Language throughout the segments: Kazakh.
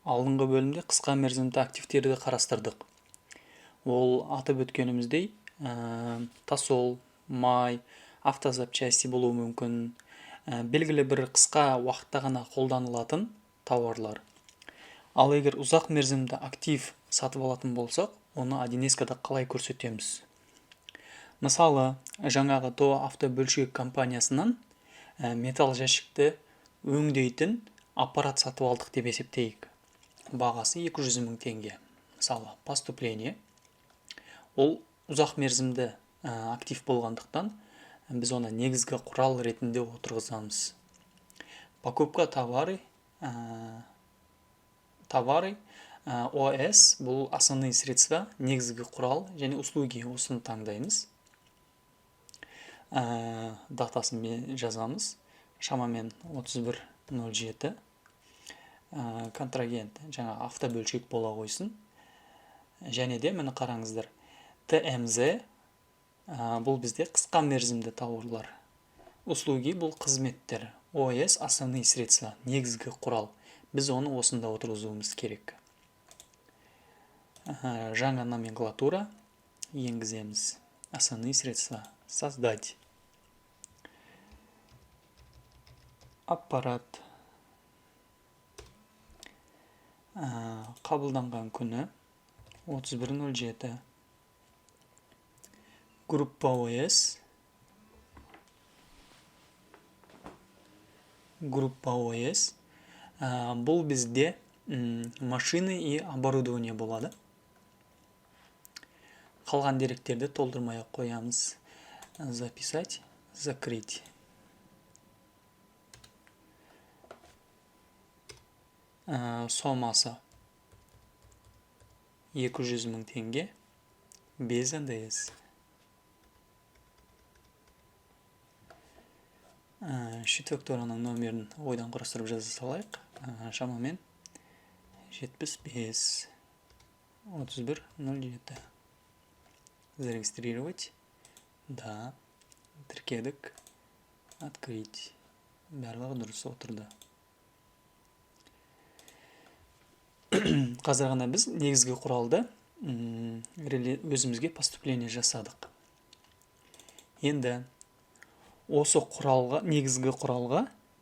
Алдыңғы бөлімде қысқа мерзімді активтерді қарастырдық. Ол атып өткеніміздей, тасол, май, автозапчасти болуы мүмкін, белгілі бір қысқа уақытта ғана қолданылатын тауарлар. Ал егер ұзақ мерзімді актив сатып алатын болсақ, оны 1С-да қалай көрсетеміз? Мысалы, жаңағы ТО автобөлшек компаниясынан металл жәшікті өңдейтін аппарат сатып алдық деп есептейік. Бағасы 200 000 теңге. Мысалы, поступление. Ол ұзақ мерзімді актив болғандықтан, біз оны негізгі құрал ретінде отырғызамыз. Покупка товары, ОС бұл основные средства, негізгі құрал және услуги, осыны таңдаймыз. Датасын жазамыз. Шамамен 31.07. Контрагент, жаңа автобөлшек бола қойсын. Және де, мені қараңыздар, ТМЗ бұл бізде қысқа мерзімді тауарлар. Услуги бұл қызметтер. ОС основные средства, негізгі құрал. Біз оны осында отырғызуымыз керек. Жаңа номенклатура енгіземіз. Основные средства. Создать. Аппарат. Қабылданған күні 31.07. Группа ОС. Группа ОС. Бұл бізде машины и оборудование болады. Қалған деректерді толтырмай қоямыз. Записать, закрыть. Сомасы 200 000 теңге без НДС. Шетфактураның номерін ойдан құрастырып жаза салайық. Шамамен 75 31.07. Зарегистрировать. Да. Тіркедік. Открыть. Барлығы дұрыс отырды. Қазір ғана біз негізгі құралды өзімізге поступление жасадық. Енді осы құралға, негізгі құралға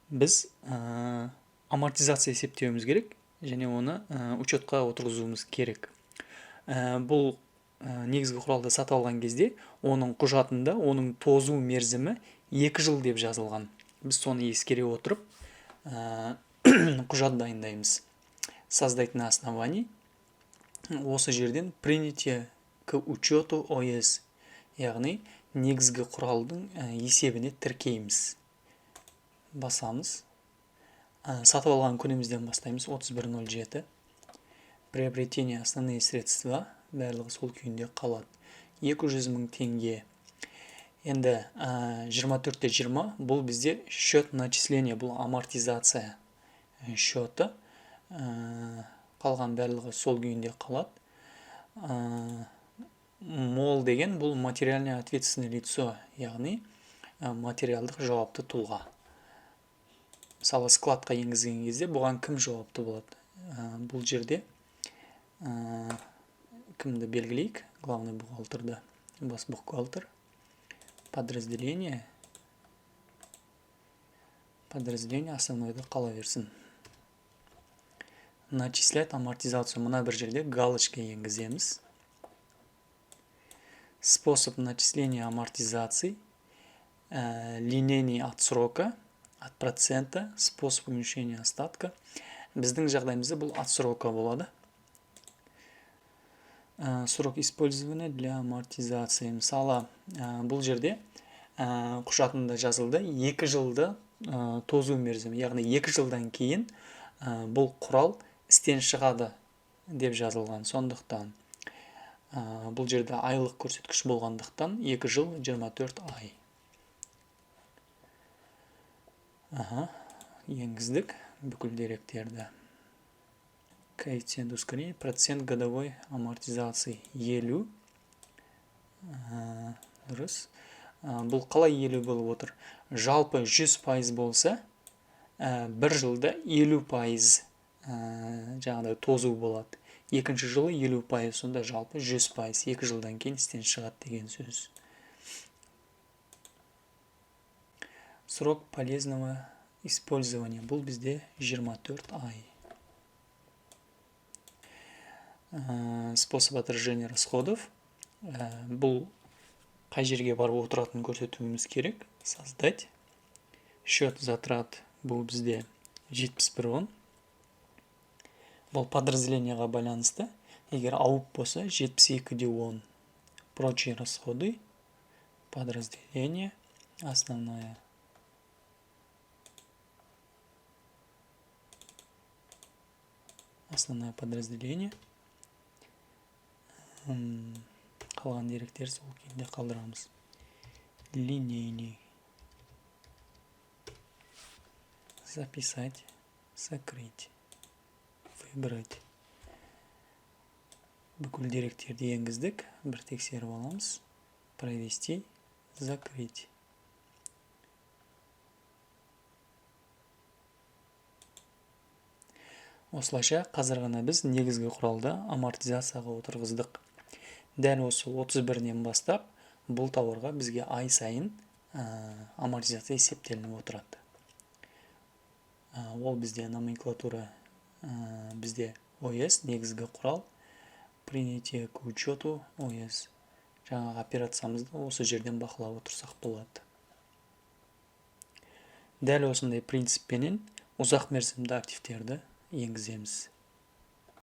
біз амортизация есептеуіміз керек, және оны учетқа отырғызуымыз керек. Бұл негізгі құралды сатып алған кезде, оның құжатында, оның тозу мерзімі 2 жыл деп жазылған. Біз соны ескере отырып, құжат дайындаймыз. Создать на основании. Осы жерден принятие к учету ОС. Яғни, негізгі құралдың есебіне тіркейміз. Басамыз. Сатып алған күнімізден бастаймыз. 31.07. Приобретение основные средства. Барлығы сол күйінде қалады. 200 000 теңге. Енді 24.20 бұл бізде счет начисления, бұл амортизация счеты. Қалған барлығы сол күйінде қалады. Мол деген бұл материальное ответственное лицо, яғни материалдық жауапты тұлға. Мысалы, складқа енгізген кезде бұған кім жауапты болады? Бұл жерде кімді белгілейік? Главный бухгалтерді. Бас бухгалтер. Подразделение основнойды қала берсін. Начислять амортизацию. Мұна бір жерде галочка енгіземіз. Способ начисления амортизации. Линейный от срока, от процента, способ уменьшения остатка. Біздің жағдайымызда бұл от срока болады. Срок использования для амортизации. Мысалы, бұл жерде құжатында жазылды 2 жылды тозу мерзімі. Яғни 2 жылдан кейін бұл құрал істен шығады деп жазылған. Сондықтан бұл жерде айлық көрсеткіш болғандықтан 2 жыл 24 ай. Енгіздік бүкіл деректерді. Коэффициент ускорения, процент годовой амортизации 50. Дұрыс. Бұл қалай 50 болып отыр? Жалпы 100% болса, 1 жылда 50% жаңағыдай тозу болады. Екінші жылы 50%, сонда жалпы 100%, 2 жылдан кейін істен шығады деген сөз. Срок полезного использования бұл бізде 24 ай. Способ отражения расходов. Бұл қай жерге барып отыратынын көрсетуіміз керек. Создать. Счет затрат бұл бізде 71.10. Бұл подразделениеға байланысты. Егер ауып болса 72.10. Прочие расходы. Подразделение. Основное подразделение. Қалған деректер сол күйінде қалдырамыз. Линейный. Записать. Закрыть. Выбрать. Бүкіл деректерді енгіздік. Бір тексеріп аламыз. Провести. Закрыть. Осылайша қазір ғана біз негізгі құралды амортизацияға отырғыздық. Дәл осы 31-нен бастап бұл тауарға бізге ай сайын амортизация есептелініп отырады. Ол бізде номенклатура, бізде ОС негізгі құрал, принятие к учету ОС. Жаңағы операциямызды осы жерден бақылап отырсақ болады. Дәл осындай принциппенен ұзақ мерзімді активтерді енгіземіз.